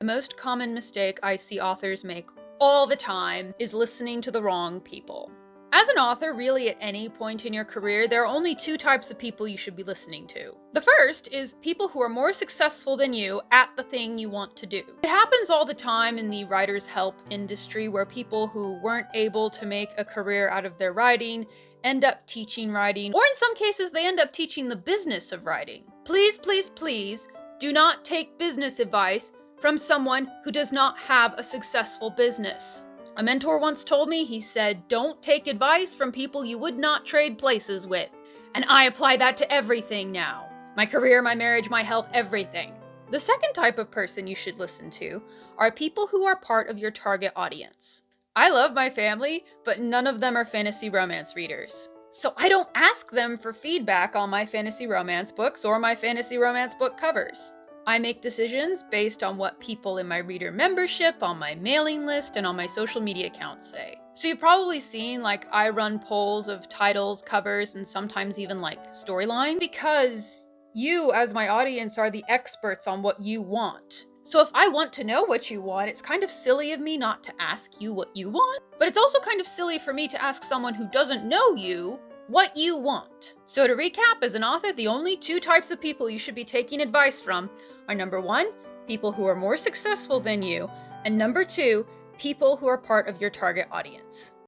The most common mistake I see authors make all the time is listening to the wrong people. As an author, really at any point in your career, there are only two types of people you should be listening to. The first is people who are more successful than you at the thing you want to do. It happens all the time in the writer's help industry where people who weren't able to make a career out of their writing end up teaching writing, or in some cases, they end up teaching the business of writing. Please, please, please do not take business advice from someone who does not have a successful business. A mentor once told me, he said, don't take advice from people you would not trade places with. And I apply that to everything now. My career, my marriage, my health, everything. The second type of person you should listen to are people who are part of your target audience. I love my family, but none of them are fantasy romance readers. So I don't ask them for feedback on my fantasy romance books or my fantasy romance book covers. I make decisions based on what people in my reader membership, on my mailing list, and on my social media accounts say. So you've probably seen, I run polls of titles, covers, and sometimes even, storyline, because you, as my audience, are the experts on what you want. So if I want to know what you want, it's kind of silly of me not to ask you what you want, but it's also kind of silly for me to ask someone who doesn't know you what you want. So to recap, as an author, the only two types of people you should be taking advice from are number one, people who are more successful than you, and number two, people who are part of your target audience.